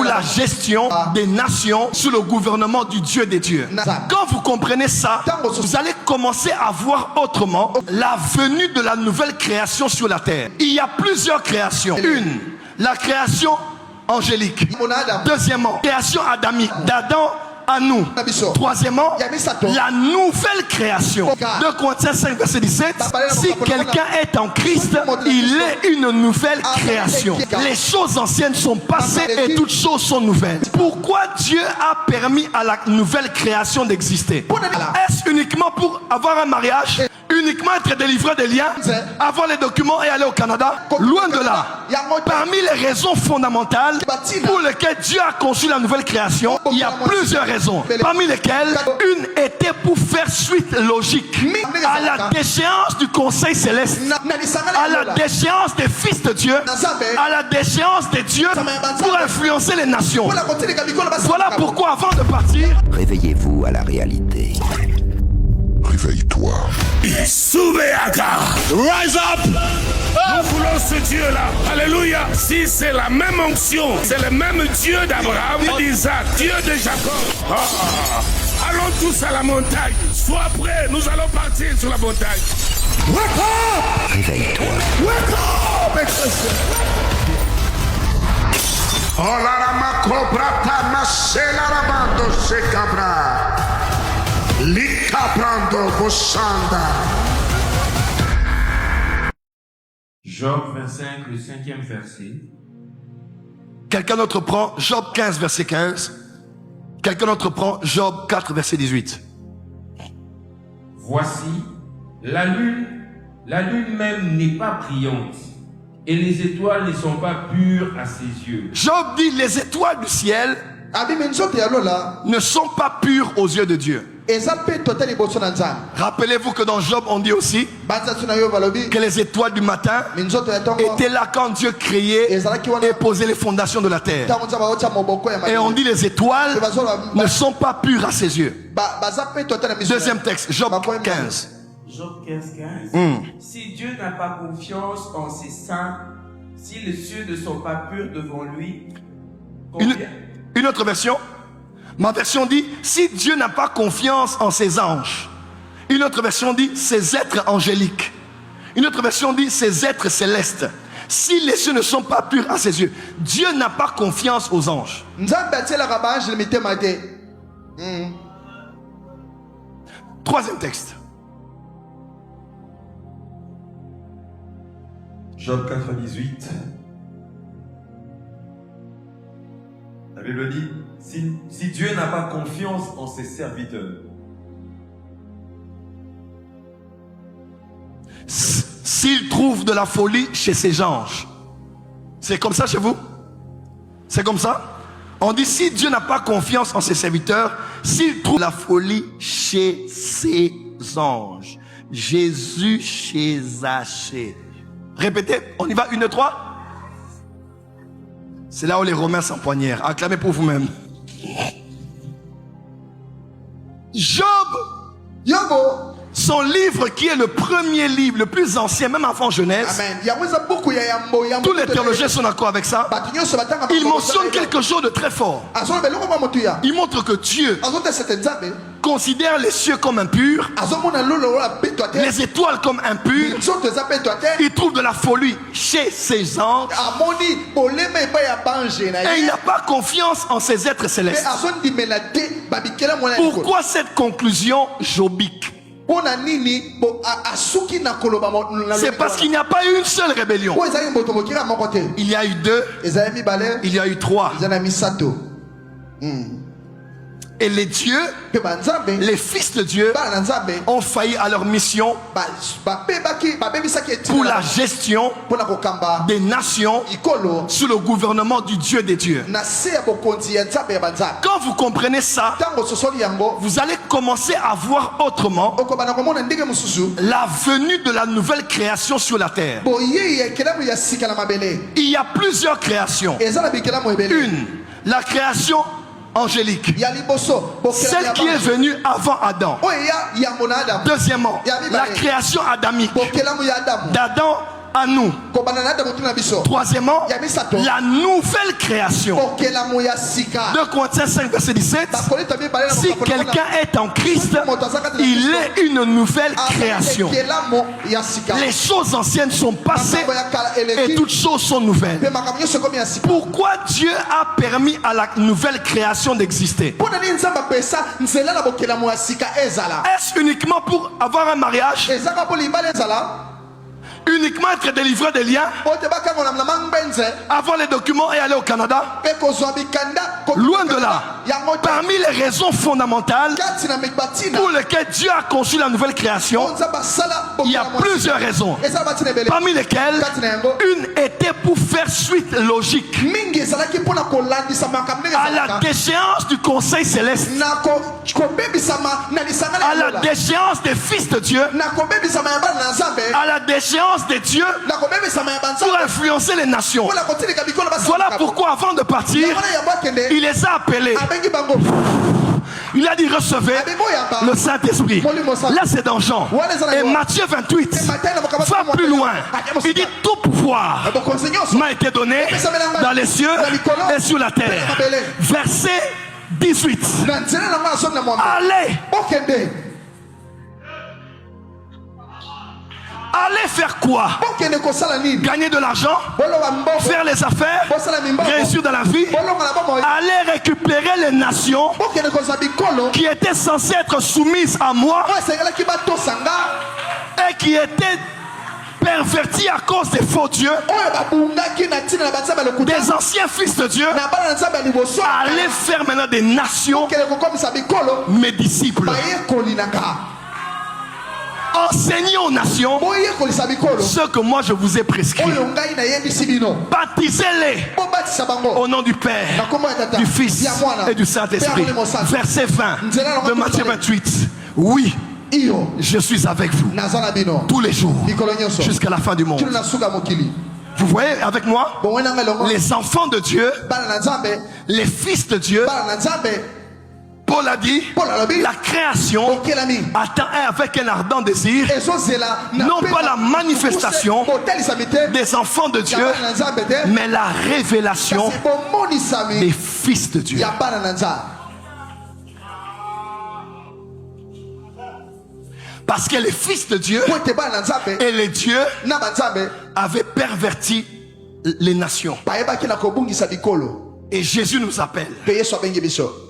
pour la gestion des nations sous le gouvernement du Dieu des dieux. Quand vous comprenez ça, vous allez commencer à voir autrement la venue de la nouvelle création sur la terre. Il y a plusieurs créations. Une, la création angélique. Deuxièmement, création adamique, d'Adam à nous. Troisièmement, la nouvelle création. 2 Corinthiens 5 verset 17. Si quelqu'un est en Christ, il est une nouvelle création. Les choses anciennes sont passées et toutes choses sont nouvelles. Pourquoi Dieu a permis à la nouvelle création d'exister? Est-ce uniquement pour avoir un mariage? Uniquement être délivré des liens, avoir les documents et aller au Canada? Loin de là. Parmi les raisons fondamentales pour lesquelles Dieu a conçu la nouvelle création, il y a plusieurs raisons. Parmi lesquelles, une était pour faire suite logique à la déchéance du conseil céleste, à la déchéance des fils de Dieu, à la déchéance des dieux pour influencer les nations. Voilà pourquoi avant de partir, réveillez-vous à la réalité. Réveille-toi. Soubeaka. Rise up. Nous voulons ce Dieu-là. Alléluia. Si c'est la même onction, c'est le même Dieu d'Abraham, d'Isaac, Dieu de Jacob. Allons tous à la montagne. Sois prêts, nous allons partir sur la montagne. Wake up. Réveille-toi. Wake up. Oh la la ma cobra ta ma se la rabando se cabra. Job 25, le 5e verset. quelqu'un d'autre prend Job 15 verset 15. Quelqu'un d'autre prend Job 4 verset 18. Voici, la lune même n'est pas brillante, et les étoiles ne sont pas pures à ses yeux. Job dit les étoiles du ciel ne sont pas pures aux yeux de Dieu. Rappelez-vous que dans Job on dit aussi que les étoiles du matin étaient là quand Dieu créait et posait les fondations de la terre. Et on dit les étoiles ne sont pas pures à ses yeux. Deuxième texte, Job 15. Job 15, 15. Si Dieu n'a pas confiance en ses saints, si les cieux ne sont pas purs devant lui, Une autre version, ma version dit, si Dieu n'a pas confiance en ses anges. Une autre version dit, ses êtres angéliques. Une autre version dit, ses êtres célestes. Si les cieux ne sont pas purs à ses yeux, Dieu n'a pas confiance aux anges. Troisième texte. Job 4, 18. La Bible dit, si Dieu n'a pas confiance en ses serviteurs, s'il trouve de la folie chez ses anges. C'est comme ça chez vous? C'est comme ça? On dit si Dieu n'a pas confiance en ses serviteurs, s'il trouve la folie chez ses anges. Jésus chez Zachée. Répétez, on y va, 1, 2, 3. C'est là où les Romains s'empoignèrent. Acclamez pour vous-même. Job, son livre qui est le premier livre, le plus ancien, même avant Genèse. Tous les théologiens sont d'accord avec ça. Il mentionne quelque chose de très fort. Il montre que Dieu considère les cieux comme impurs, les étoiles comme impures. Il trouve de la folie chez ses anges et il n'a pas confiance en ses êtres célestes. Pourquoi cette conclusion jobique? C'est parce qu'il n'y a pas eu une seule rébellion. Il y a eu 2, il y a eu 3. Et les dieux, les fils de Dieu, ont failli à leur mission pour la gestion des nations sous le gouvernement du Dieu des dieux. Quand vous comprenez ça, vous allez commencer à voir autrement la venue de la nouvelle création sur la terre. Il y a plusieurs créations. Une, la création angélique, celle qui est venue avant Adam. Deuxièmement, la création adamique, d'Adam à nous. Troisièmement, la nouvelle création. 2 Corinthiens 5, verset 17. Si quelqu'un est en Christ, il est une nouvelle création. Les choses anciennes sont passées et toutes choses sont nouvelles. Pourquoi Dieu a permis à la nouvelle création d'exister? Est-ce uniquement pour avoir un mariage? Uniquement être délivré des liens, avoir les documents et aller au Canada? Loin de là. Parmi les raisons fondamentales pour lesquelles Dieu a conçu la nouvelle création, il y a plusieurs raisons. Parmi lesquelles, une était pour faire suite logique à la déchéance du conseil céleste, à la déchéance des fils de Dieu, à la déchéance de Dieu pour influencer les nations. Voilà pourquoi avant de partir, il les a appelés. Il a dit recevez le Saint-Esprit. Là c'est dans Jean. Et Matthieu 28 va plus loin. Il dit tout pouvoir m'a été donné dans les cieux et sur la terre. Verset 18. Allez. Allez faire quoi? Gagner de l'argent, faire les affaires, réussir dans la vie. Allez récupérer les nations qui étaient censées être soumises à moi et qui étaient pervertis à cause des faux dieux, des anciens fils de Dieu. Allez faire maintenant des nations mes disciples. Enseignez aux nations ce que moi je vous ai prescrit. Baptisez-les au nom du Père, du Fils et du Saint-Esprit. Verset 20 de Matthieu 28. Oui, je suis avec vous tous les jours jusqu'à la fin du monde. Vous voyez avec moi, les enfants de Dieu, les fils de Dieu. Paul a dit, la création attend avec un ardent désir, non pas la manifestation des enfants de Dieu, mais la révélation des fils de Dieu. Parce que les fils de Dieu et les dieux avaient perverti les nations. Et Jésus nous appelle.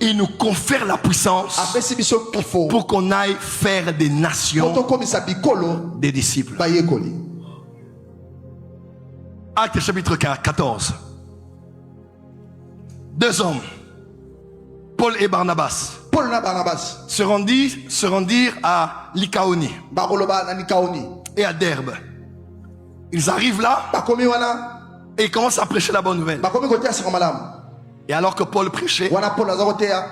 Il nous confère la puissance pour qu'on aille faire des nations des disciples. Actes chapitre 14. 2 hommes, Paul et Barnabas, se rendirent à Lycaonie et à Derbe. Ils arrivent là et ils commencent à prêcher la bonne nouvelle. Et alors que Paul prêchait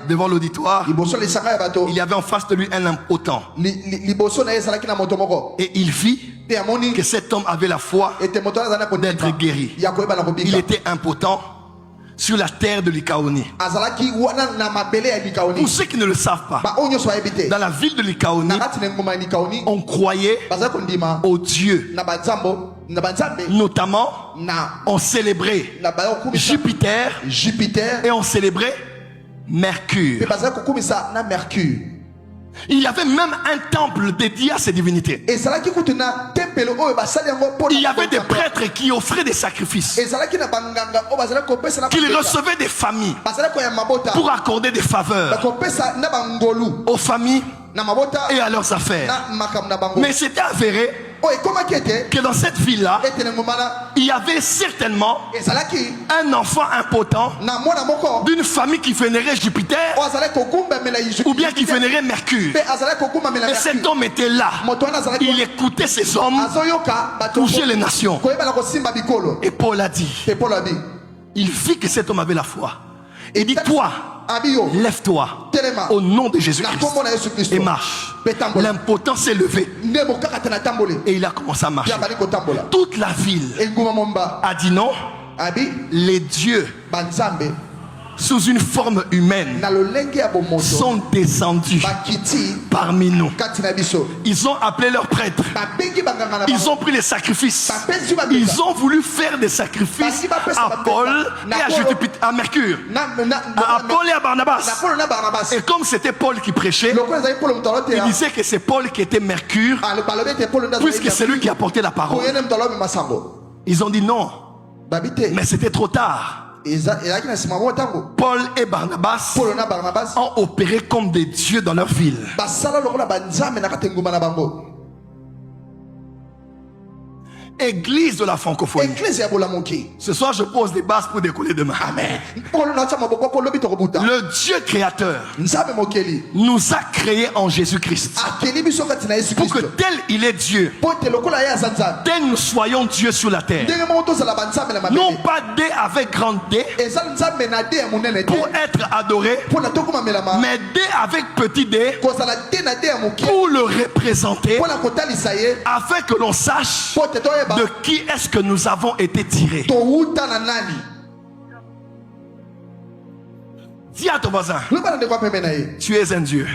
devant l'auditoire, il y avait en face de lui un impotent. Et il vit que cet homme avait la foi d'être guéri. Il était impotent sur la terre de Lycaonie. Pour ceux qui ne le savent pas, dans la ville de Lycaonie, on croyait aux dieux. Notamment, on célébrait Jupiter et on célébrait Mercure. Il y avait même un temple dédié à ces divinités. Il y avait des prêtres qui offraient des sacrifices, qui recevaient des familles pour accorder des faveurs aux familles et à leurs affaires. Mais c'était avéré que dans cette ville-là, il y avait certainement un enfant impotent d'une famille qui vénérait Jupiter ou bien qui vénérait Mercure. Et cet homme était là. Il écoutait ces hommes toucher les nations. Et Paul a dit, il vit que cet homme avait la foi. Et dit, toi, lève-toi au nom de Jésus-Christ et marche. L'impotent s'est levé et il a commencé à marcher. Toute la ville a dit non, les dieux sous une forme humaine, sont descendus parmi nous. Ils ont appelé leurs prêtres. Ils ont pris les sacrifices. Ils ont voulu faire des sacrifices à Paul et à Mercure, à Paul et à Barnabas. Et comme c'était Paul qui prêchait, il disait que c'est Paul qui était Mercure, puisque c'est lui qui apportait la parole. Ils ont dit non, mais c'était trop tard. Paul et Barnabas ont opéré comme des dieux dans leur ville. Église de la francophonie. Ce soir, je pose des bases pour décoller demain. Amen. Le Dieu créateur nous a créés en Jésus-Christ. Pour que tel il est Dieu, tel nous soyons Dieu sur la terre. Non pas D avec grand D pour être adoré, mais D avec petit d pour le représenter, afin que l'on sache de qui est-ce que nous avons été tirés. Dis à ton voisin, tu es un Dieu.